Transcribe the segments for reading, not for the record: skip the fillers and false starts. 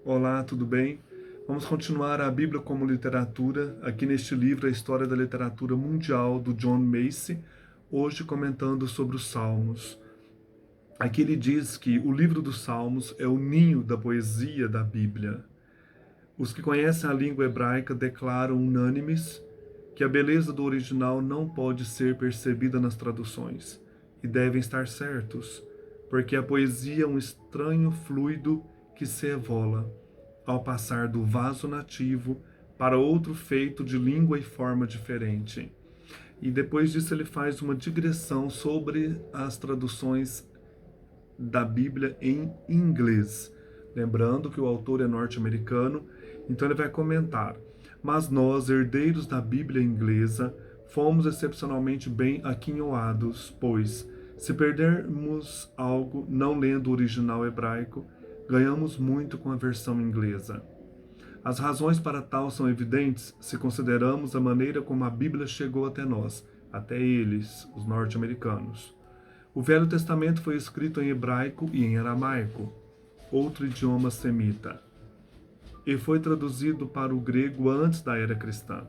Olá, tudo bem? Vamos continuar a Bíblia como literatura, aqui neste livro A História da Literatura Mundial, do John Macy, hoje comentando sobre os Salmos. Aqui ele diz que o livro dos Salmos é o ninho da poesia da Bíblia. Os que conhecem a língua hebraica declaram unânimes que a beleza do original não pode ser percebida nas traduções, e devem estar certos, porque a poesia é um estranho fluido que se evola ao passar do vaso nativo para outro feito de língua e forma diferente. E depois disso ele faz uma digressão sobre as traduções da Bíblia em inglês. Lembrando que o autor é norte-americano, então ele vai comentar: mas nós, herdeiros da Bíblia inglesa, fomos excepcionalmente bem aquinhoados, pois, se perdermos algo não lendo o original hebraico, ganhamos muito com a versão inglesa. As razões para tal são evidentes se consideramos a maneira como a Bíblia chegou até nós, até eles, os norte-americanos. O Velho Testamento foi escrito em hebraico e em aramaico, outro idioma semita, e foi traduzido para o grego antes da era cristã.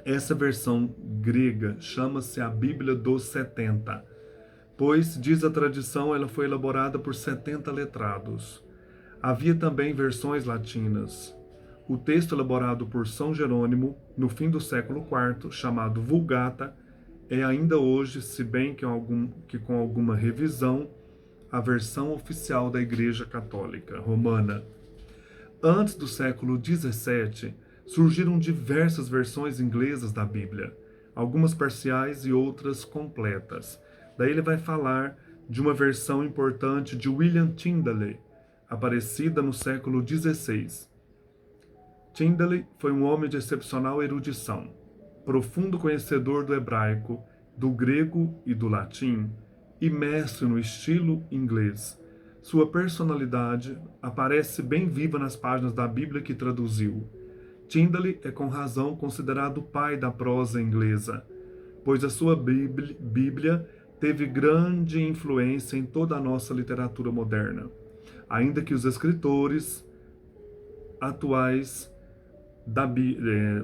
Essa versão grega chama-se a Bíblia dos 70, pois, diz a tradição, ela foi elaborada por 70 letrados. Havia também versões latinas. O texto elaborado por São Jerônimo, no fim do século IV, chamado Vulgata, é ainda hoje, se bem que com alguma revisão, a versão oficial da Igreja Católica Romana. Antes do século XVII, surgiram diversas versões inglesas da Bíblia, algumas parciais e outras completas. Daí ele vai falar de uma versão importante de William Tyndale, aparecida no século XVI. Tyndale foi um homem de excepcional erudição, profundo conhecedor do hebraico, do grego e do latim, e mestre no estilo inglês. Sua personalidade aparece bem viva nas páginas da Bíblia que traduziu. Tyndale é com razão considerado o pai da prosa inglesa, pois a sua Bíblia teve grande influência em toda a nossa literatura moderna, ainda que os escritores atuais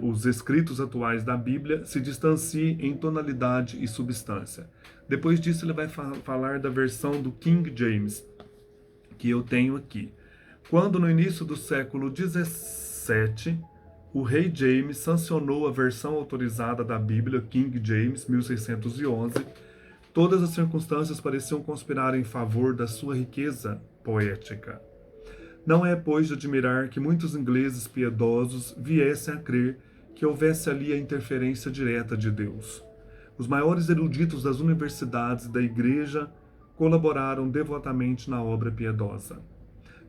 os escritos atuais da Bíblia se distanciem em tonalidade e substância. Depois disso ele vai falar da versão do King James, que eu tenho aqui. Quando no início do século XVII, o rei James sancionou a versão autorizada da Bíblia, King James, 1611, todas as circunstâncias pareciam conspirar em favor da sua riqueza poética. Não é, pois, de admirar que muitos ingleses piedosos viessem a crer que houvesse ali a interferência direta de Deus. Os maiores eruditos das universidades e da Igreja colaboraram devotamente na obra piedosa.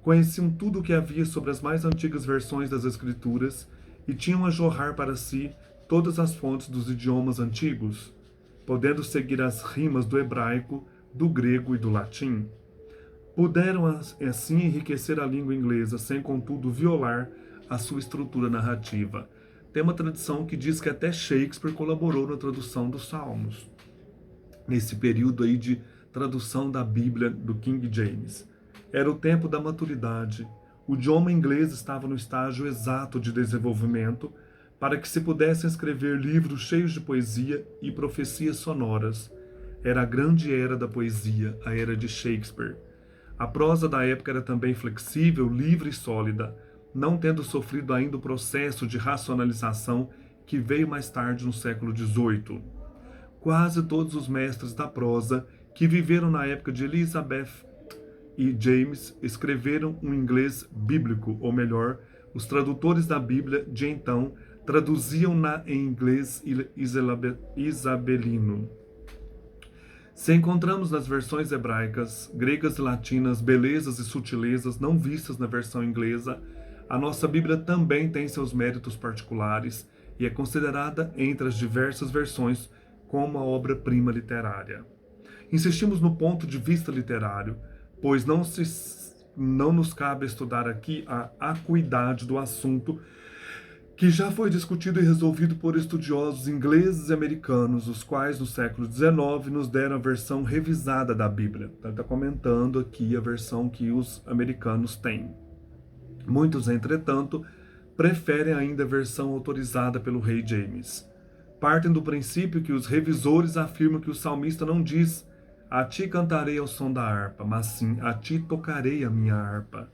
Conheciam tudo o que havia sobre as mais antigas versões das Escrituras e tinham a jorrar para si todas as fontes dos idiomas antigos, podendo seguir as rimas do hebraico, do grego e do latim. Puderam assim enriquecer a língua inglesa, sem contudo violar a sua estrutura narrativa. Tem uma tradição que diz que até Shakespeare colaborou na tradução dos Salmos, nesse período aí de tradução da Bíblia do King James. Era o tempo da maturidade. O idioma inglês estava no estágio exato de desenvolvimento para que se pudessem escrever livros cheios de poesia e profecias sonoras. Era a grande era da poesia, a era de Shakespeare. A prosa da época era também flexível, livre e sólida, não tendo sofrido ainda o processo de racionalização que veio mais tarde no século XVIII. Quase todos os mestres da prosa que viveram na época de Elizabeth e James escreveram um inglês bíblico, ou melhor, os tradutores da Bíblia de então traduziam-na em inglês isabelino. Se encontramos nas versões hebraicas, gregas e latinas belezas e sutilezas não vistas na versão inglesa, a nossa Bíblia também tem seus méritos particulares e é considerada entre as diversas versões como a obra-prima literária. Insistimos no ponto de vista literário, pois não nos cabe estudar aqui a acuidade do assunto que já foi discutido e resolvido por estudiosos ingleses e americanos, os quais no século XIX nos deram a versão revisada da Bíblia. Então, está comentando aqui a versão que os americanos têm. Muitos, entretanto, preferem ainda a versão autorizada pelo rei James. Partem do princípio que os revisores afirmam que o salmista não diz: "A ti cantarei ao som da harpa", mas sim: "A ti tocarei a minha harpa".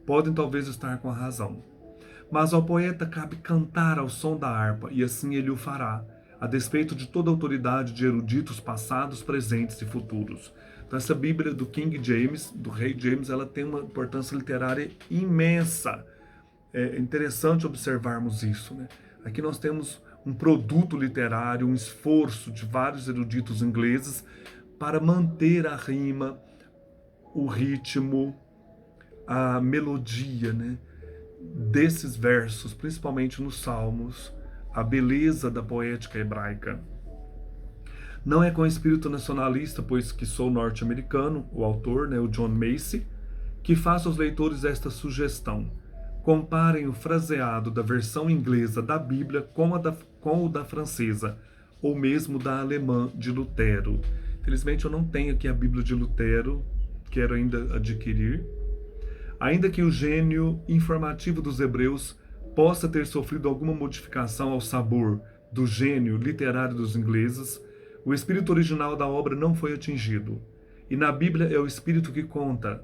Podem talvez estar com a razão. Mas ao poeta cabe cantar ao som da harpa, e assim ele o fará, a despeito de toda a autoridade de eruditos passados, presentes e futuros. Então essa Bíblia do King James, do rei James, ela tem uma importância literária imensa. É interessante observarmos isso, né? Aqui nós temos um produto literário, um esforço de vários eruditos ingleses para manter a rima, o ritmo, a melodia, né, desses versos, principalmente nos Salmos, a beleza da poética hebraica. Não é com espírito nacionalista, pois que sou norte-americano, o autor, né, o John Macy, que faço aos leitores esta sugestão. Comparem o fraseado da versão inglesa da Bíblia com o da francesa, ou mesmo da alemã de Lutero. Infelizmente eu não tenho aqui a Bíblia de Lutero, quero ainda adquirir. Ainda que o gênio informativo dos hebreus possa ter sofrido alguma modificação ao sabor do gênio literário dos ingleses, o espírito original da obra não foi atingido. E na Bíblia é o espírito que conta.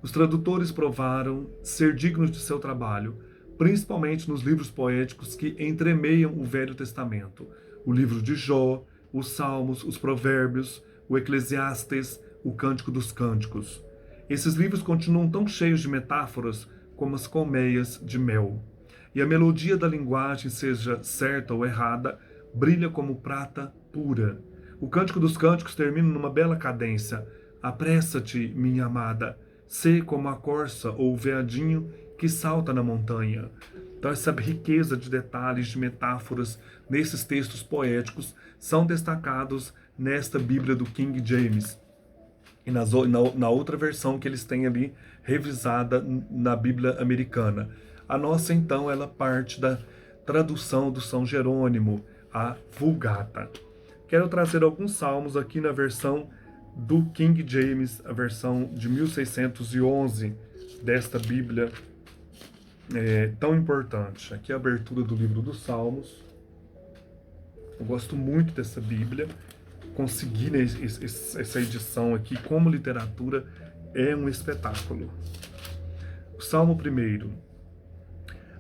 Os tradutores provaram ser dignos de seu trabalho, principalmente nos livros poéticos que entremeiam o Velho Testamento: o livro de Jó, os Salmos, os Provérbios, o Eclesiastes, o Cântico dos Cânticos. Esses livros continuam tão cheios de metáforas como as colmeias de mel. E a melodia da linguagem, seja certa ou errada, brilha como prata pura. O Cântico dos Cânticos termina numa bela cadência: "Apressa-te, minha amada, sê como a corça ou o veadinho que salta na montanha". Então essa riqueza de detalhes, de metáforas nesses textos poéticos são destacados nesta Bíblia do King James e na outra versão que eles têm ali revisada na Bíblia americana. A nossa, então, ela parte da tradução do São Jerônimo, a Vulgata. Quero trazer alguns salmos aqui na versão do King James, a versão de 1611 desta Bíblia tão importante. Aqui é a abertura do livro dos Salmos. Eu gosto muito dessa Bíblia. Conseguir, né, essa edição aqui como literatura é um espetáculo. O Salmo 1.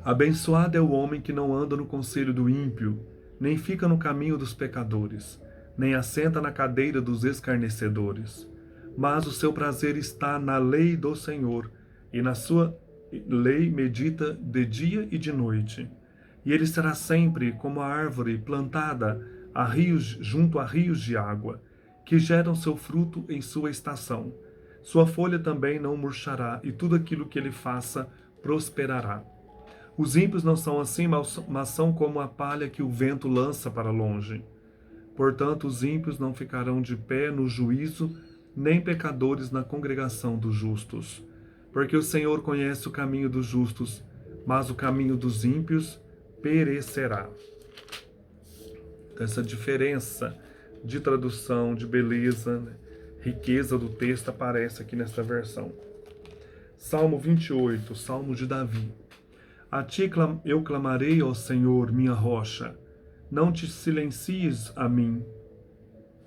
Abençoado é o homem que não anda no conselho do ímpio, nem fica no caminho dos pecadores, nem assenta na cadeira dos escarnecedores. Mas o seu prazer está na lei do Senhor, e na sua lei medita de dia e de noite. E ele será sempre como a árvore plantada junto a rios de água, que geram seu fruto em sua estação. Sua folha também não murchará, e tudo aquilo que ele faça prosperará. Os ímpios não são assim, mas são como a palha que o vento lança para longe. Portanto, os ímpios não ficarão de pé no juízo, nem pecadores na congregação dos justos. Porque o Senhor conhece o caminho dos justos, mas o caminho dos ímpios perecerá. Essa diferença de tradução, de beleza, né, riqueza do texto aparece aqui nesta versão. Salmo 28, Salmo de Davi. A ti eu clamarei, ó Senhor, minha rocha. Não te silencies a mim,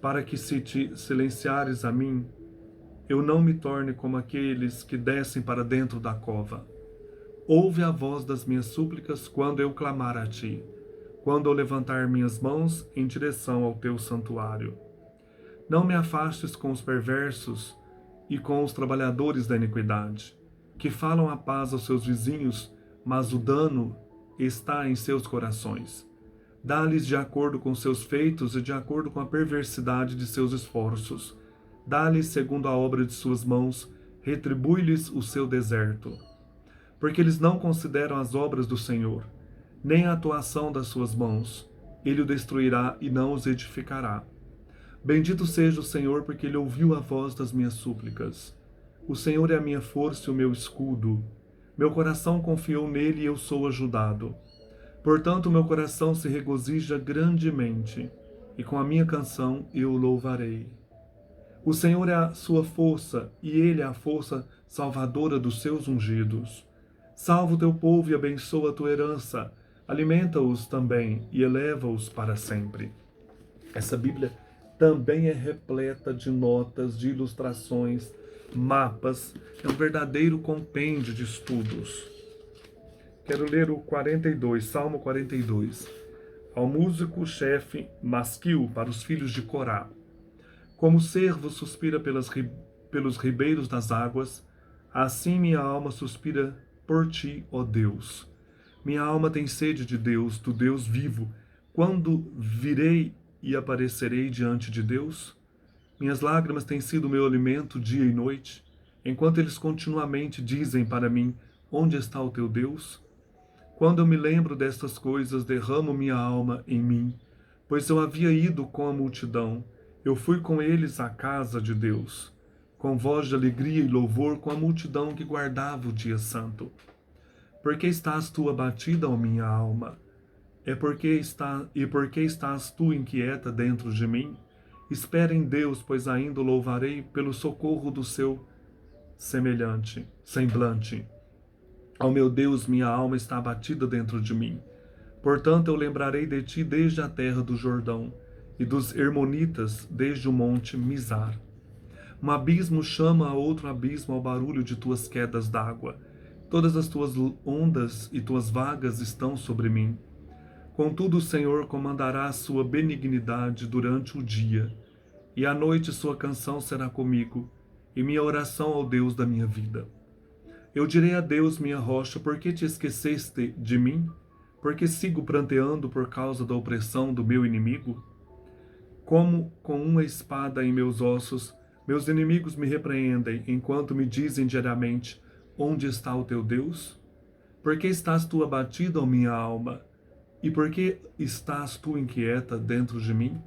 para que se te silenciares a mim, eu não me torne como aqueles que descem para dentro da cova. Ouve a voz das minhas súplicas quando eu clamar a ti, quando eu levantar minhas mãos em direção ao teu santuário. Não me afastes com os perversos e com os trabalhadores da iniquidade, que falam a paz aos seus vizinhos, mas o dano está em seus corações. Dá-lhes de acordo com seus feitos e de acordo com a perversidade de seus esforços. Dá-lhes segundo a obra de suas mãos, retribui-lhes o seu deserto. Porque eles não consideram as obras do Senhor, nem a atuação das suas mãos. Ele o destruirá e não os edificará. Bendito seja o Senhor, porque ele ouviu a voz das minhas súplicas. O Senhor é a minha força e o meu escudo. Meu coração confiou nele e eu sou ajudado. Portanto, meu coração se regozija grandemente, e com a minha canção eu o louvarei. O Senhor é a sua força, e ele é a força salvadora dos seus ungidos. Salva o teu povo e abençoa a tua herança. Alimenta-os também e eleva-os para sempre. Essa Bíblia também é repleta de notas, de ilustrações, mapas. É um verdadeiro compêndio de estudos. Quero ler o 42, Salmo 42. Ao músico-chefe Masquil, para os filhos de Corá. Como o cervo suspira pelos ribeiros das águas, assim minha alma suspira por ti, ó Deus. Minha alma tem sede de Deus, do Deus vivo. Quando virei e aparecerei diante de Deus? Minhas lágrimas têm sido meu alimento dia e noite, enquanto eles continuamente dizem para mim: onde está o teu Deus? Quando eu me lembro destas coisas, derramo minha alma em mim, pois eu havia ido com a multidão, eu fui com eles à casa de Deus, com voz de alegria e louvor com a multidão que guardava o dia santo. Por que estás tu abatida, ó minha alma? Por que estás tu inquieta dentro de mim? Espera em Deus, pois ainda o louvarei pelo socorro do seu semblante. Ó meu Deus, minha alma está abatida dentro de mim. Portanto, eu lembrarei de ti desde a terra do Jordão, e dos Hermonitas desde o monte Mizar. Um abismo chama a outro abismo ao barulho de tuas quedas d'água. Todas as tuas ondas e tuas vagas estão sobre mim. Contudo, o Senhor comandará a sua benignidade durante o dia, e à noite sua canção será comigo, e minha oração ao Deus da minha vida. Eu direi a Deus, minha rocha, por que te esqueceste de mim? Por que sigo pranteando por causa da opressão do meu inimigo? Como com uma espada em meus ossos, meus inimigos me repreendem, enquanto me dizem diariamente: onde está o teu Deus? Por que estás tu abatida, ó minha alma? E por que estás tu inquieta dentro de mim?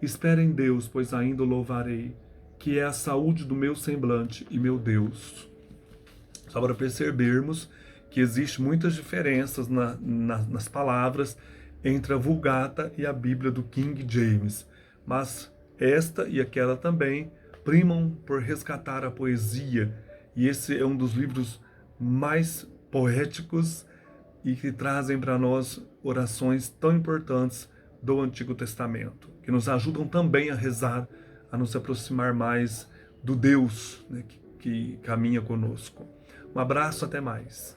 Espera em Deus, pois ainda o louvarei, que é a saúde do meu semblante e meu Deus. Só para percebermos que existem muitas diferenças nas palavras entre a Vulgata e a Bíblia do King James, mas esta e aquela também primam por resgatar a poesia, e esse é um dos livros mais poéticos e que trazem para nós orações tão importantes do Antigo Testamento, que nos ajudam também a rezar, a nos aproximar mais do Deus, né, que caminha conosco. Um abraço, até mais.